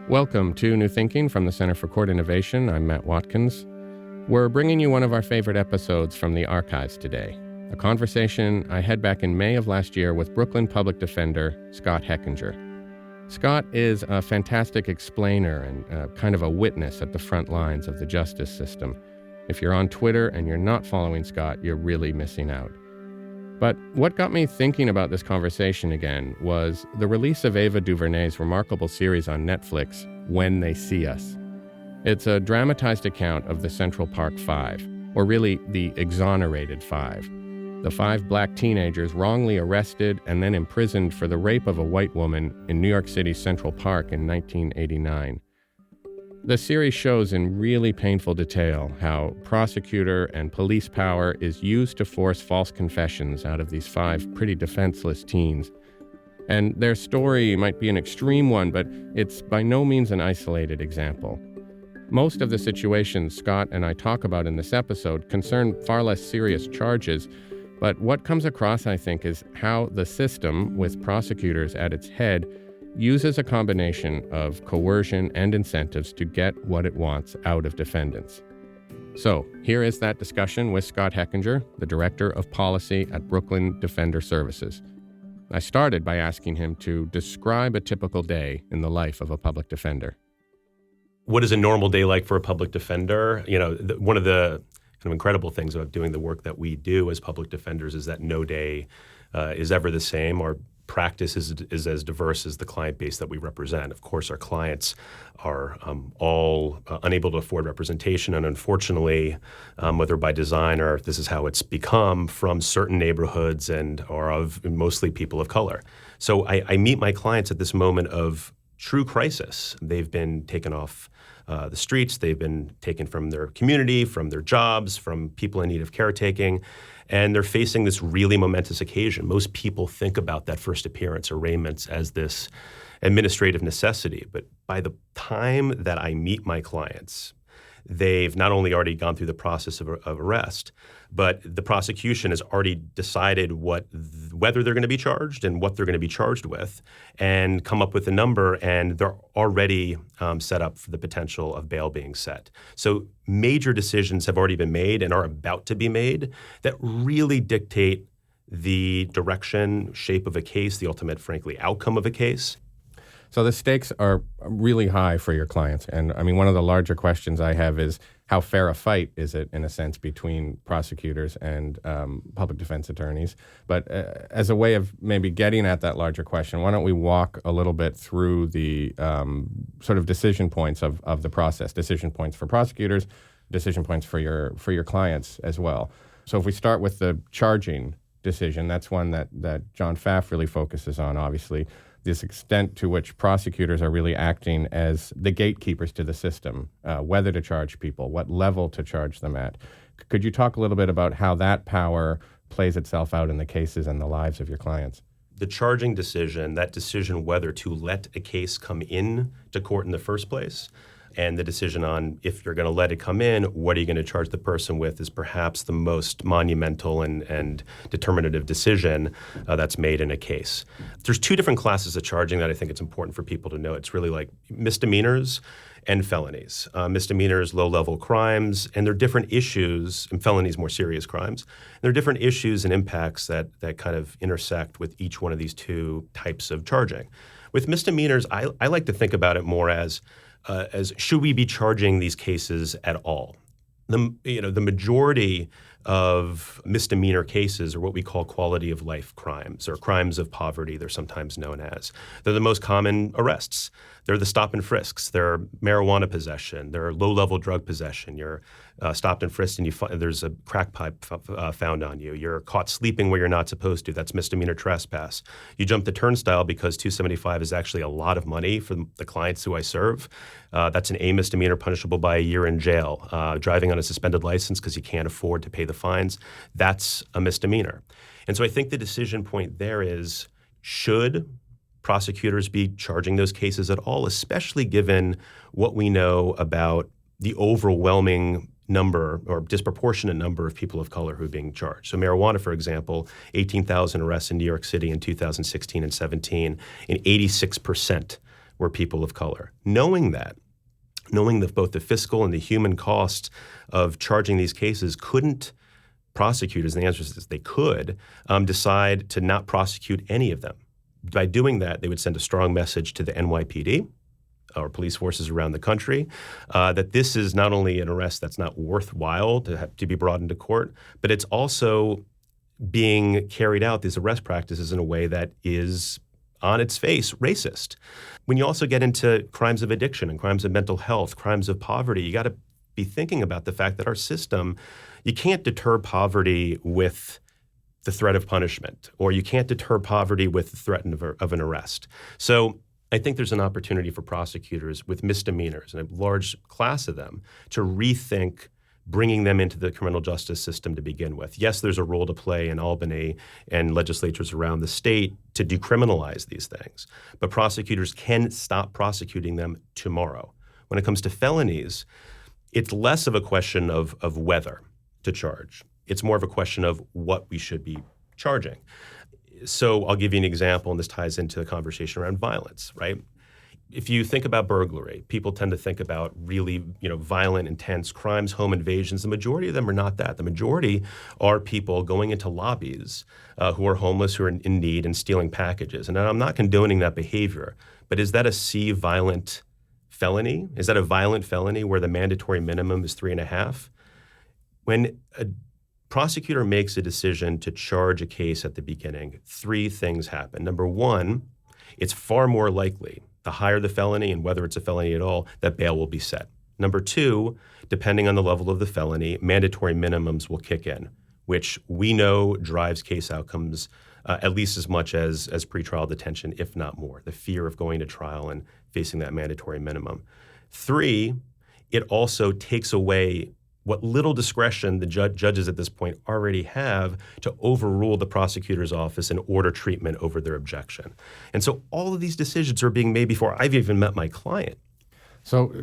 Welcome to New Thinking from the Center for Court Innovation. I'm Matt Watkins. We're bringing you one of our favorite episodes from the archives today, a conversation I had back in May of last year with Brooklyn Public Defender Scott Hechinger. Scott is a fantastic explainer and kind of a witness at the front lines of the justice system. If you're on Twitter and you're not following Scott, you're really missing out. But what got me thinking about this conversation again was the release of Ava DuVernay's remarkable series on Netflix, When They See Us. It's a dramatized account of the Central Park Five, or really the exonerated five. The five black teenagers wrongly arrested and then imprisoned for the rape of a white woman in New York City's Central Park in 1989. The series shows in really painful detail how prosecutor and police power is used to force false confessions out of these five pretty defenseless teens. And their story might be an extreme one, but it's by no means an isolated example. Most of the situations Scott and I talk about in this episode concern far less serious charges, but what comes across, I think, is how the system, with prosecutors at its head, uses a combination of coercion and incentives to get what it wants out of defendants. So, here is that discussion with Scott Hechinger, the Director of Policy at Brooklyn Defender Services. I started by asking him to describe a typical day in the life of a public defender. What is a normal day like for a public defender? One of the kind of incredible things about doing the work that we do as public defenders is that no day is ever the same. Our practice is as diverse as the client base that we represent. Of course, our clients are all unable to afford representation, and unfortunately, whether by design or this is how it's become, from certain neighborhoods and are of mostly people of color. So I meet my clients at this moment of true crisis. They've been taken off the streets, they've been taken from their community, from their jobs, from people in need of caretaking, and they're facing this really momentous occasion. Most people think about that first appearance, arraignments, as this administrative necessity. But by the time that I meet my clients, they've not only already gone through the process of arrest, but the prosecution has already decided whether they're going to be charged and what they're going to be charged with, and come up with a number, and they're already set up for the potential of bail being set. So major decisions have already been made and are about to be made that really dictate the direction, shape of a case, the ultimate, frankly, outcome of a case. So the stakes are really high for your clients. And I mean, one of the larger questions I have is how fair a fight is it, in a sense, between prosecutors and public defense attorneys? But as a way of maybe getting at that larger question, why don't we walk a little bit through the sort of decision points of the process, decision points for prosecutors, decision points for your clients as well. So if we start with the charging decision, that's one that John Pfaff really focuses on, obviously. This extent to which prosecutors are really acting as the gatekeepers to the system, whether to charge people, what level to charge them at. Could you talk a little bit about how that power plays itself out in the cases and the lives of your clients? The charging decision, that decision whether to let a case come in to court in the first place, and the decision on if you're going to let it come in, what are you going to charge the person with, is perhaps the most monumental and determinative decision that's made in a case. There's two different classes of charging that I think it's important for people to know. It's really like misdemeanors and felonies. Misdemeanors, low-level crimes, and there are different issues, and felonies, more serious crimes. And there are different issues and impacts that kind of intersect with each one of these two types of charging. With misdemeanors, I like to think about it more as should we be charging these cases at all? The majority of misdemeanor cases are what we call quality of life crimes, or crimes of poverty, they're sometimes known as. They're the most common arrests. They're the stop and frisks. They're marijuana possession. They're low-level drug possession. You're stopped and frisked and there's a crack pipe found on you. You're caught sleeping where you're not supposed to. That's misdemeanor trespass. You jump the turnstile because $275 is actually a lot of money for the clients who I serve. That's an A misdemeanor punishable by a year in jail. Driving on a suspended license because you can't afford to pay the fines, that's a misdemeanor. And so I think the decision point there is, should prosecutors be charging those cases at all, especially given what we know about the overwhelming number or disproportionate number of people of color who are being charged. So marijuana, for example, 18,000 arrests in New York City in 2016 and 17, and 86% were people of color. Knowing that both the fiscal and the human costs of charging these cases, couldn't prosecutors, and the answer is they could, decide to not prosecute any of them. By doing that, they would send a strong message to the NYPD or police forces around the country that this is not only an arrest that's not worthwhile to be brought into court, but it's also being carried out, these arrest practices, in a way that is on its face racist. When you also get into crimes of addiction and crimes of mental health, crimes of poverty, you got to be thinking about the fact that our system, you can't deter poverty with the threat of punishment, or you can't deter poverty with the threat of an arrest. So I think there's an opportunity for prosecutors with misdemeanors, and a large class of them, to rethink bringing them into the criminal justice system to begin with. Yes, there's a role to play in Albany and legislatures around the state to decriminalize these things, but prosecutors can stop prosecuting them tomorrow. When it comes to felonies, it's less of a question of whether to charge. It's more of a question of what we should be charging. So I'll give you an example, and this ties into the conversation around violence, right? If you think about burglary, people tend to think about really, violent, intense crimes, home invasions. The majority of them are not that. The majority are people going into lobbies who are homeless, who are in need, and stealing packages. And I'm not condoning that behavior, but is that a C violent felony? Is that a violent felony where the mandatory minimum is 3.5? When a prosecutor makes a decision to charge a case at the beginning, 3 things happen. Number one, it's far more likely, the higher the felony and whether it's a felony at all, that bail will be set. Number 2, depending on the level of the felony, mandatory minimums will kick in, which we know drives case outcomes at least as much as pretrial detention, if not more, the fear of going to trial and facing that mandatory minimum. 3, it also takes away what little discretion the judges at this point already have to overrule the prosecutor's office and order treatment over their objection. And so all of these decisions are being made before I've even met my client. So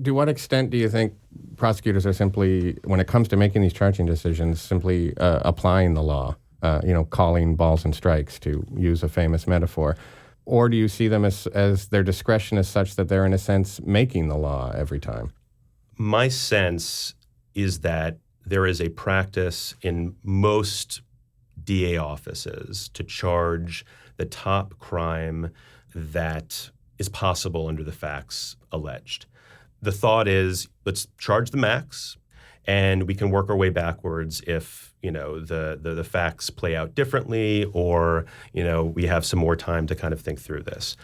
to what extent do you think prosecutors are simply, when it comes to making these charging decisions, simply applying the law, calling balls and strikes, to use a famous metaphor? Or do you see them as their discretion is such that they're, in a sense, making the law every time? My sense is that there is a practice in most DA offices to charge the top crime that is possible under the facts alleged. The thought is, let's charge the max, and we can work our way backwards if, the facts play out differently, or, we have some more time to kind of think through this.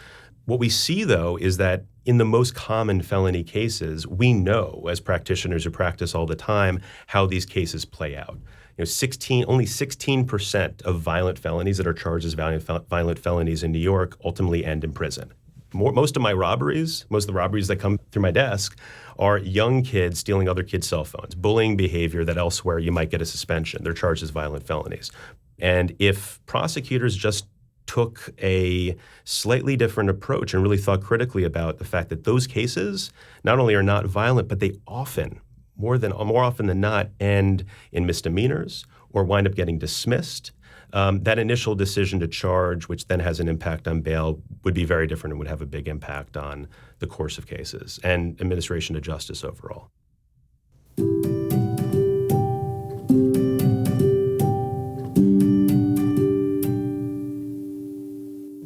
What we see, though, is that in the most common felony cases, we know, as practitioners who practice all the time, how these cases play out. Only 16% of violent felonies that are charged as violent felonies in New York ultimately end in prison. Most of the robberies that come through my desk are young kids stealing other kids' cell phones, bullying behavior that elsewhere you might get a suspension. They're charged as violent felonies. And if prosecutors just took a slightly different approach and really thought critically about the fact that those cases not only are not violent, but they often, more often than not, end in misdemeanors or wind up getting dismissed, that initial decision to charge, which then has an impact on bail, would be very different and would have a big impact on the course of cases and administration of justice overall.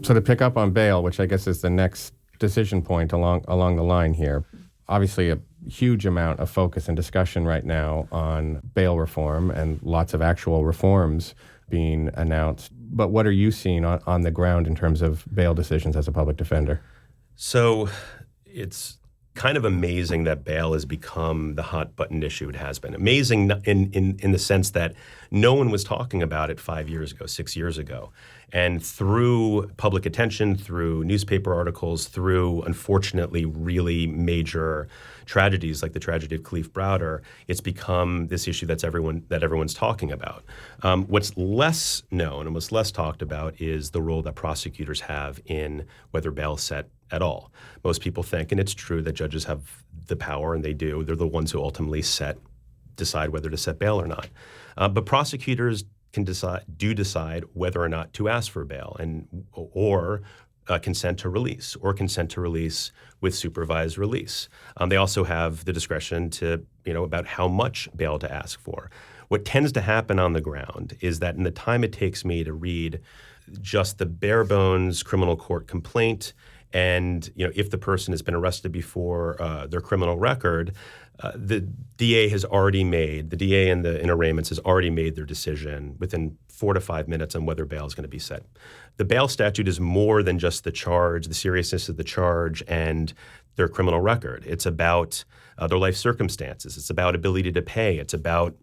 So to pick up on bail, which I guess is the next decision point along the line here, obviously a huge amount of focus and discussion right now on bail reform and lots of actual reforms being announced. But what are you seeing on the ground in terms of bail decisions as a public defender? So it's kind of amazing that bail has become the hot button issue it has been. Amazing in the sense that no one was talking about it 5 years ago, 6 years ago. And through public attention, through newspaper articles, through, unfortunately, really major tragedies like the tragedy of Khalif Browder, it's become this issue that everyone's talking about. What's less known and what's less talked about is the role that prosecutors have in whether bail is set at all. Most people think, and it's true, that judges have the power, and they do. They're the ones who ultimately decide whether to set bail or not. But prosecutors can decide whether or not to ask for bail, or consent to release or consent to release with supervised release. They also have the discretion to, about how much bail to ask for. What tends to happen on the ground is that in the time it takes me to read just the bare bones criminal court complaint, and if the person has been arrested before, their criminal record, the DA in arraignments has already made their decision within 4 to 5 minutes on whether bail is going to be set. The bail statute is more than just the charge, the seriousness of the charge, and their criminal record. It's about their life circumstances. It's about ability to pay. It's about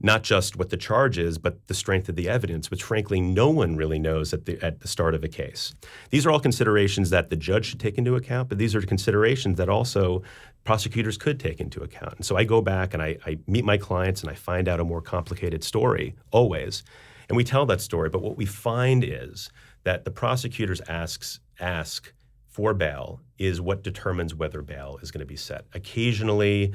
not just what the charge is, but the strength of the evidence, which frankly no one really knows at the start of a case. These are all considerations that the judge should take into account, but these are considerations that also prosecutors could take into account. And so I go back and I meet my clients and I find out a more complicated story, always. And we tell that story, but what we find is that the prosecutors ask for bail is what determines whether bail is going to be set. Occasionally,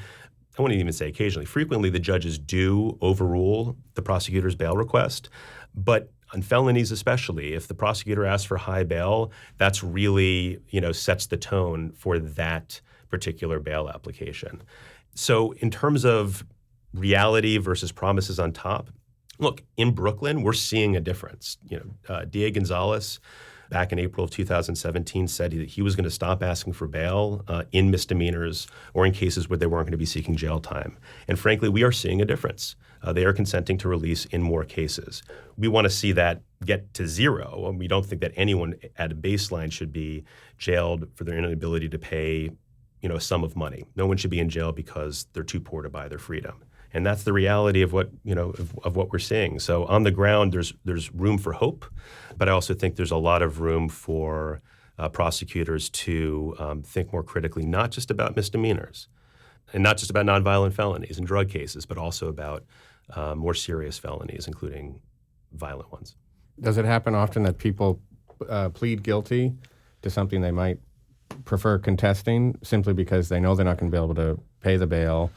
I wouldn't even say occasionally, frequently the judges do overrule the prosecutor's bail request, but on felonies especially, if the prosecutor asks for high bail, that's really, sets the tone for that particular bail application. So in terms of reality versus promises on top, look, in Brooklyn, we're seeing a difference. DA Gonzalez, back in April of 2017, said that he was going to stop asking for bail in misdemeanors or in cases where they weren't going to be seeking jail time. And frankly, we are seeing a difference. They are consenting to release in more cases. We want to see that get to zero, and we don't think that anyone at a baseline should be jailed for their inability to pay, a sum of money. No one should be in jail because they're too poor to buy their freedom. And that's the reality of what of what we're seeing. So on the ground, there's room for hope, but I also think there's a lot of room for prosecutors to think more critically, not just about misdemeanors, and not just about nonviolent felonies and drug cases, but also about more serious felonies, including violent ones. Does it happen often that people plead guilty to something they might prefer contesting simply because they know they're not going to be able to pay the bail?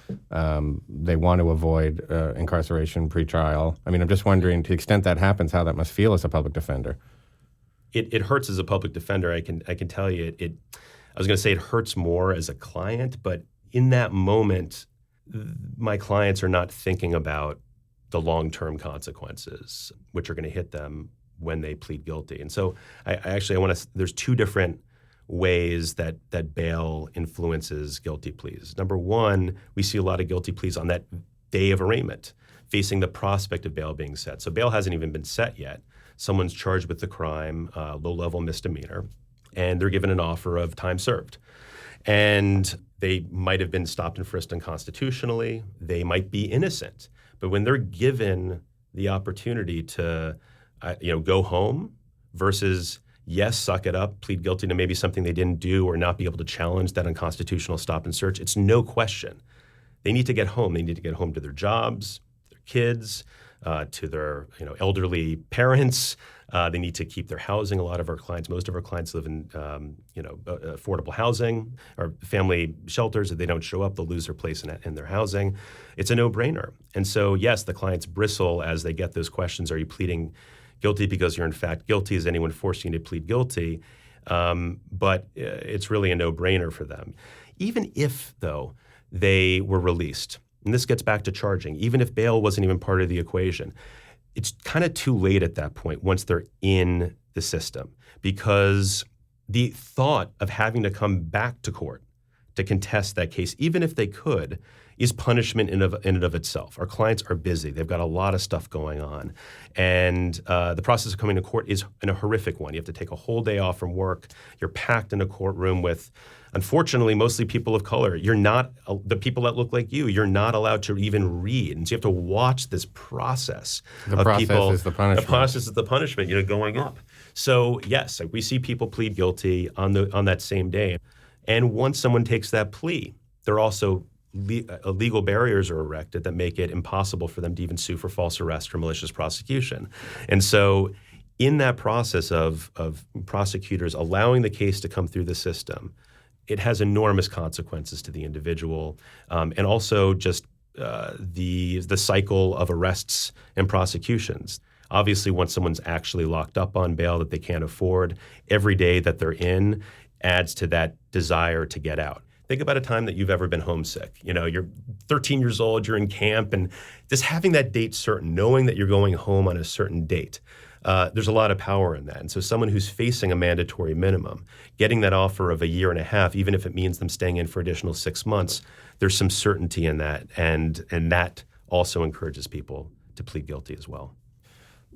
They want to avoid incarceration pretrial. I mean, I'm just wondering, to the extent that happens, how that must feel as a public defender. It hurts as a public defender. I can tell you. I was going to say it hurts more as a client, but in that moment, my clients are not thinking about the long-term consequences, which are going to hit them when they plead guilty. And so I want to. There's two different ways that bail influences guilty pleas. Number one, we see a lot of guilty pleas on that day of arraignment, facing the prospect of bail being set. So bail hasn't even been set yet. Someone's charged with the crime, low-level misdemeanor, and they're given an offer of time served. And they might have been stopped and frisked unconstitutionally. They might be innocent. But when they're given the opportunity to go home versus yes, suck it up, plead guilty to maybe something they didn't do or not be able to challenge that unconstitutional stop and search, it's no question. They need to get home. They need to get home to their jobs, their kids, to their elderly parents. They need to keep their housing. Most of our clients live in affordable housing or family shelters. If they don't show up, they'll lose their place in their housing. It's a no-brainer. And so, yes, the clients bristle as they get those questions. Are you pleading guilty because you're in fact guilty? Is anyone forcing you to plead guilty? But it's really a no-brainer for them. Even if, though, they were released, and this gets back to charging, even if bail wasn't even part of the equation, it's kind of too late at that point once they're in the system, because the thought of having to come back to court to contest that case, even if they could, is punishment in and of itself. Our clients are busy. They've got a lot of stuff going on. And the process of coming to court is a horrific one. You have to take a whole day off from work. You're packed in a courtroom with, unfortunately, mostly people of color. You're not, the people that look like you're not allowed to even read. And so you have to watch this process of people. Is the punishment. The process is the punishment, going up. So yes, we see people plead guilty on that same day. And once someone takes that plea, they're also legal barriers are erected that make it impossible for them to even sue for false arrest or malicious prosecution. And so in that process of prosecutors allowing the case to come through the system, it has enormous consequences to the individual, and also just the cycle of arrests and prosecutions. Obviously, once someone's actually locked up on bail that they can't afford, every day that they're in adds to that desire to get out. Think about a time that you've ever been homesick. You're 13 years old, you're in camp, and just having that date certain, knowing that you're going home on a certain date, there's a lot of power in that. And so someone who's facing a mandatory minimum, getting that offer of a year and a half, even if it means them staying in for additional 6 months, there's some certainty in that. And that also encourages people to plead guilty as well.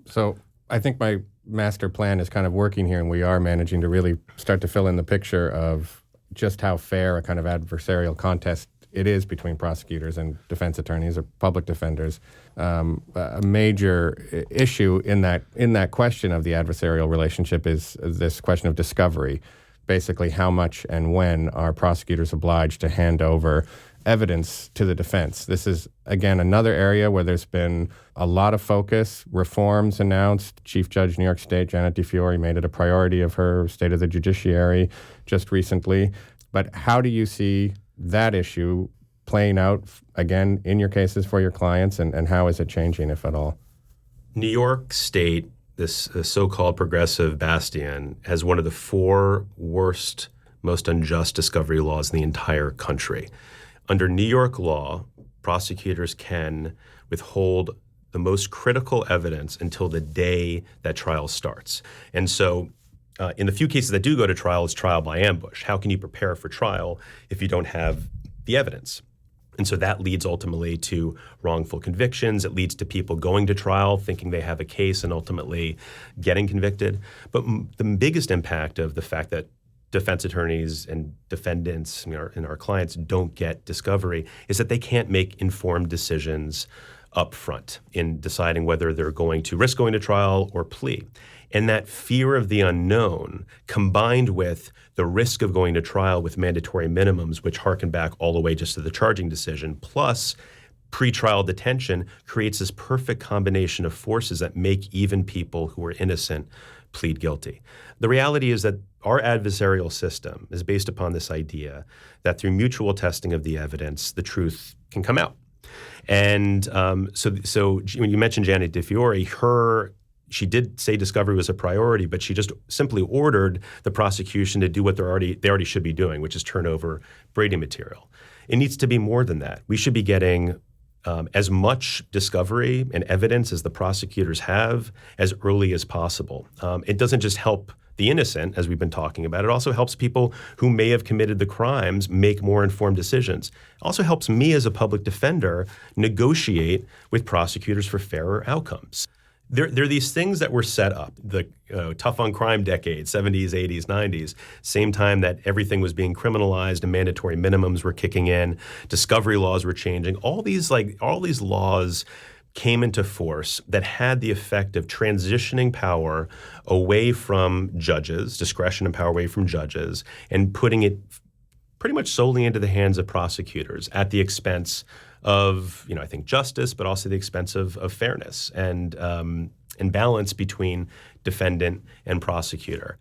So I think my master plan is kind of working here, and we are managing to really start to fill in the picture of just how fair a kind of adversarial contest it is between prosecutors and defense attorneys or public defenders. A major issue in that question of the adversarial relationship is this question of discovery. Basically, how much and when are prosecutors obliged to hand over evidence to the defense? This is, again, another area where there's been a lot of focus, reforms announced. Chief Judge New York State, Janet DeFiore, made it a priority of her State of the Judiciary just recently. But how do you see that issue playing out, again, in your cases for your clients, and how is it changing, if at all? New York State, this so-called progressive bastion, has one of the 4 worst, most unjust discovery laws in the entire country. Under New York law, prosecutors can withhold the most critical evidence until the day that trial starts. And so in the few cases that do go to trial, it's trial by ambush. How can you prepare for trial if you don't have the evidence? And so that leads ultimately to wrongful convictions. It leads to people going to trial thinking they have a case and ultimately getting convicted. But the biggest impact of the fact that defense attorneys and defendants and our clients don't get discovery is that they can't make informed decisions up front in deciding whether they're going to risk going to trial or plea. And that fear of the unknown, combined with the risk of going to trial with mandatory minimums, which harken back all the way just to the charging decision, plus pretrial detention, creates this perfect combination of forces that make even people who are innocent plead guilty. The reality is that our adversarial system is based upon this idea that through mutual testing of the evidence, the truth can come out. And so when you mentioned Janet DeFiore, she did say discovery was a priority, but she just simply ordered the prosecution to do what they already should be doing, which is turn over Brady material. It needs to be more than that. We should be getting as much discovery and evidence as the prosecutors have as early as possible. It doesn't just help the innocent, as we've been talking about. It also helps people who may have committed the crimes make more informed decisions. It also helps me as a public defender negotiate with prosecutors for fairer outcomes. There are these things that were set up, the tough on crime decade, 70s, 80s, 90s, same time that everything was being criminalized and mandatory minimums were kicking in, discovery laws were changing. All these laws came into force that had the effect of transitioning power away from judges, discretion and power away from judges, and putting it pretty much solely into the hands of prosecutors at the expense of, I think, justice, but also the expense of fairness and balance between defendant and prosecutor.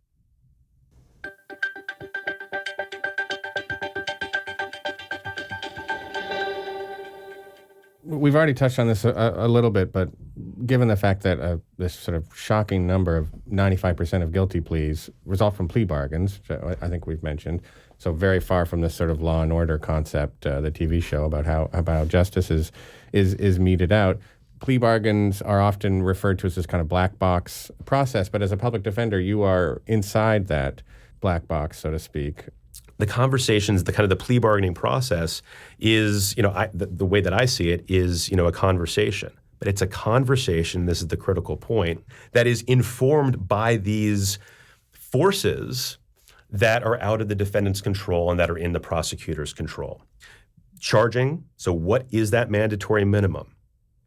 We've already touched on this a little bit, but given the fact that this sort of shocking number of 95% of guilty pleas result from plea bargains, which I think we've mentioned, so very far from this sort of Law and Order concept, the TV show about how justice is meted out. Plea bargains are often referred to as this kind of black box process, but as a public defender, you are inside that black box, so to speak. The conversations, the kind of the plea bargaining process is, the way that I see it is, a conversation. But it's a conversation, this is the critical point, that is informed by these forces that are out of the defendant's control and that are in the prosecutor's control. Charging, so what is that mandatory minimum?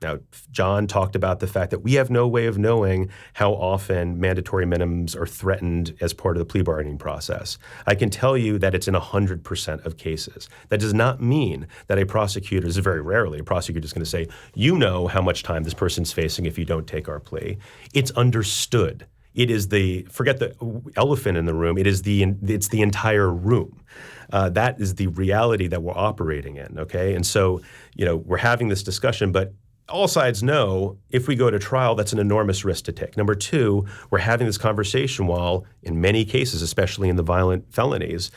Now, John talked about the fact that we have no way of knowing how often mandatory minimums are threatened as part of the plea bargaining process. I can tell you that it's in 100% of cases. That does not mean that a prosecutor, is very rarely, a prosecutor is going to say, you know how much time this person's facing if you don't take our plea. It's understood. It is forget the elephant in the room, it's the entire room. That is the reality that we're operating in, okay? And so, we're having this discussion, but all sides know if we go to trial, that's an enormous risk to take. Number two, we're having this conversation while, in many cases, especially in the violent felonies,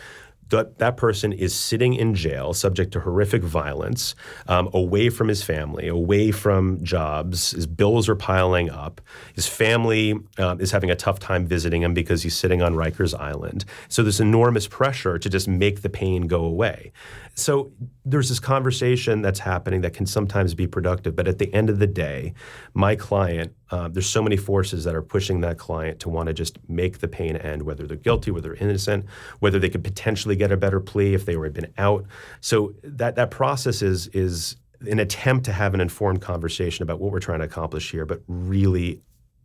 that person is sitting in jail, subject to horrific violence, away from his family, away from jobs. His bills are piling up. His family is having a tough time visiting him because he's sitting on Rikers Island. So there's enormous pressure to just make the pain go away. So there's this conversation that's happening that can sometimes be productive. But at the end of the day, my client, there's so many forces that are pushing that client to want to just make the pain end, whether they're guilty, whether they're innocent, whether they could potentially get a better plea if they had been out. So that process is an attempt to have an informed conversation about what we're trying to accomplish here, but really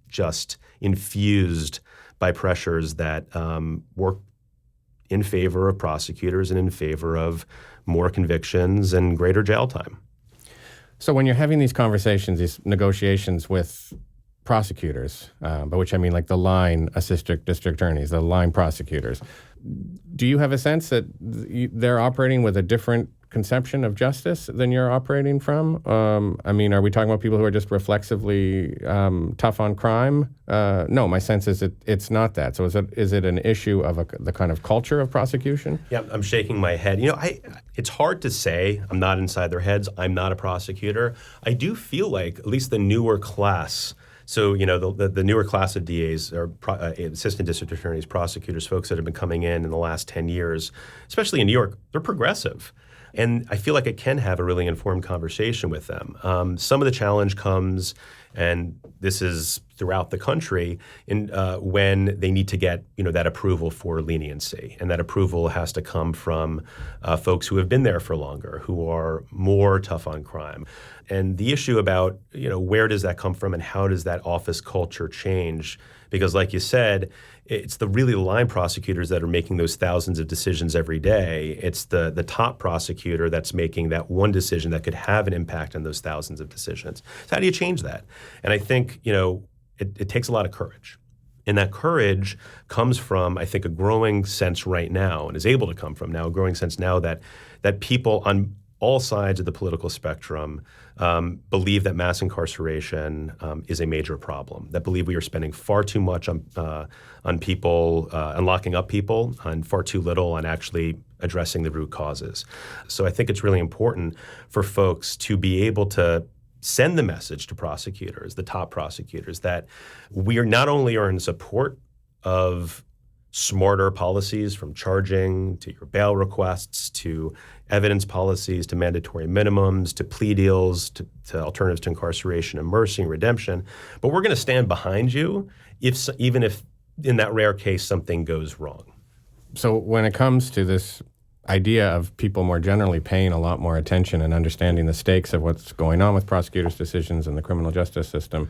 just infused by pressures that work in favor of prosecutors and in favor of more convictions and greater jail time. So when you're having these conversations, these negotiations with prosecutors, by which I mean like the line assistant district attorneys, the line prosecutors, do you have a sense that they're operating with a different conception of justice than you're operating from? I mean, are we talking about people who are just reflexively tough on crime? No, my sense is it's not that. So is it an issue of the kind of culture of prosecution? Yeah, I'm shaking my head. It's hard to say. I'm not inside their heads. I'm not a prosecutor. I do feel like at least the newer class. So, the newer class of DAs or assistant district attorneys, prosecutors, folks that have been coming in the last 10 years, especially in New York, they're progressive. And I feel like I can have a really informed conversation with them. Some of the challenge comes, and this is throughout the country, when they need to get that approval for leniency. And that approval has to come from folks who have been there for longer, who are more tough on crime. And the issue about where does that come from and how does that office culture change? Because like you said, it's the really line prosecutors that are making those thousands of decisions every day. It's the top prosecutor that's making that one decision that could have an impact on those thousands of decisions. So how do you change that? And I think, it takes a lot of courage. And that courage comes from, I think, a growing sense right now, and is able to come from now, a growing sense now that people on all sides of the political spectrum believe that mass incarceration is a major problem, that believe we are spending far too much on people, on locking up people, and far too little on actually addressing the root causes. So I think it's really important for folks to be able to send the message to prosecutors, the top prosecutors, that we are not only are in support of smarter policies, from charging to your bail requests to evidence policies to mandatory minimums to plea deals to alternatives to incarceration and mercy and redemption. But we're going to stand behind you even if in that rare case something goes wrong. So when it comes to this idea of people more generally paying a lot more attention and understanding the stakes of what's going on with prosecutors' decisions in the criminal justice system,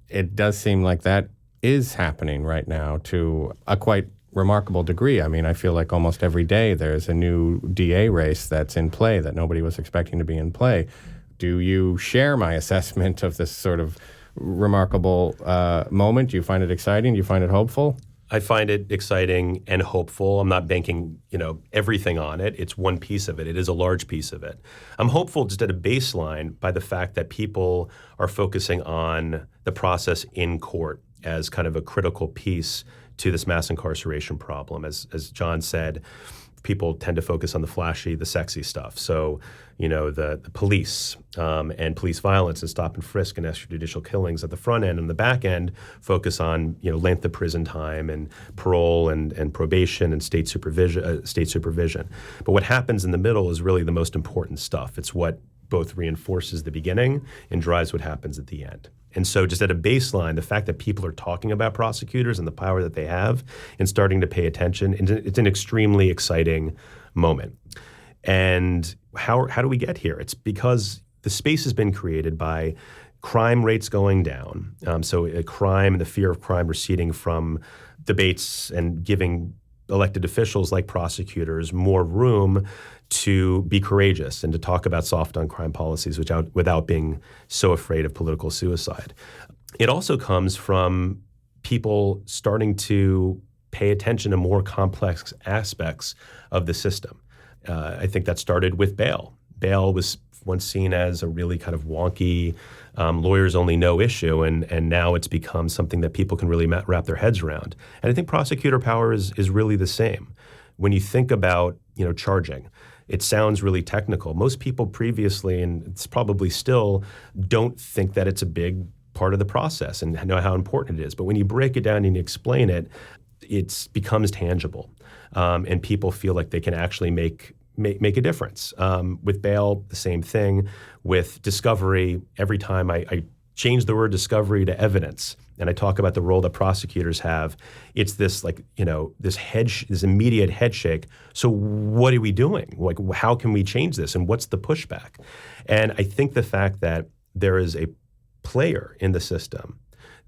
it does seem like that is happening right now to a quite remarkable degree. I mean, I feel like almost every day there's a new DA race that's in play that nobody was expecting to be in play. Do you share my assessment of this sort of remarkable moment? Do you find it exciting? Do you find it hopeful? I find it exciting and hopeful. I'm not banking, everything on it. It's one piece of it. It is a large piece of it. I'm hopeful just at a baseline by the fact that people are focusing on the process in court as kind of a critical piece to this mass incarceration problem. As John said, people tend to focus on the flashy, the sexy stuff. So, the police and police violence and stop and frisk and extrajudicial killings at the front end, and the back end focus on length of prison time and parole and probation and state supervision. But what happens in the middle is really the most important stuff. It's what both reinforces the beginning and drives what happens at the end. And so just at a baseline, the fact that people are talking about prosecutors and the power that they have and starting to pay attention, it's an extremely exciting moment. And how do we get here? It's because the space has been created by crime rates going down. So crime and the fear of crime receding from debates and giving elected officials like prosecutors more room to be courageous and to talk about soft on crime policies without being so afraid of political suicide. It also comes from people starting to pay attention to more complex aspects of the system. I think that started with bail. Bail was once seen as a really kind of wonky, lawyers only know issue, and now it's become something that people can really wrap their heads around. And I think prosecutor power is really the same. When you think about, charging, it sounds really technical. Most people previously, and it's probably still, don't think that it's a big part of the process and know how important it is. But when you break it down and you explain it, it becomes tangible, and people feel like they can actually make a difference. With bail, the same thing. With discovery, every time I change the word discovery to evidence, and I talk about the role that prosecutors have, it's this this immediate head shake. So what are we doing? Like, how can we change this? And what's the pushback? And I think the fact that there is a player in the system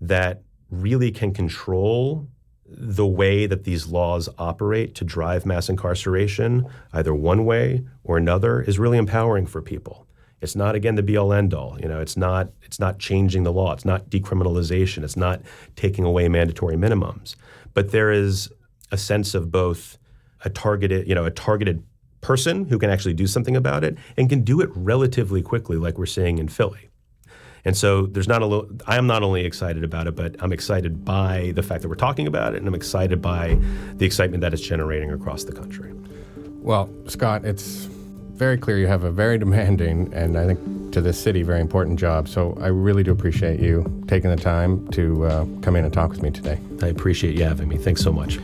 that really can control the way that these laws operate to drive mass incarceration, either one way or another, is really empowering for people. It's not, again, the be-all, end-all. It's not changing the law. It's not decriminalization. It's not taking away mandatory minimums. But there is a sense of both a targeted person who can actually do something about it and can do it relatively quickly, like we're seeing in Philly. And so I am not only excited about it, but I'm excited by the fact that we're talking about it, and I'm excited by the excitement that it's generating across the country. Well, Scott, it's very clear you have a very demanding, and I think to this city, very important job. So I really do appreciate you taking the time to come in and talk with me today. I appreciate you having me. Thanks so much.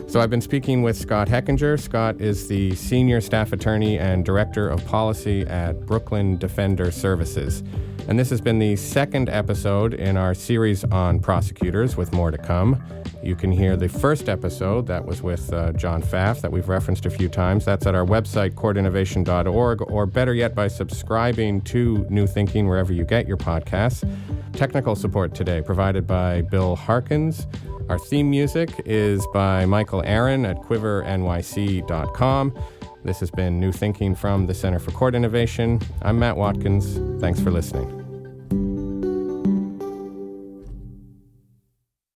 So I've been speaking with Scott Hechinger. Scott is the Senior Staff Attorney and Director of Policy at Brooklyn Defender Services. And this has been the second episode in our series on prosecutors, with more to come. You can hear the first episode that was with John Pfaff that we've referenced a few times. That's at our website, courtinnovation.org, or better yet, by subscribing to New Thinking wherever you get your podcasts. Technical support today provided by Bill Harkins. Our theme music is by Michael Aaron at quivernyc.com. This has been New Thinking from the Center for Court Innovation. I'm Matt Watkins. Thanks for listening.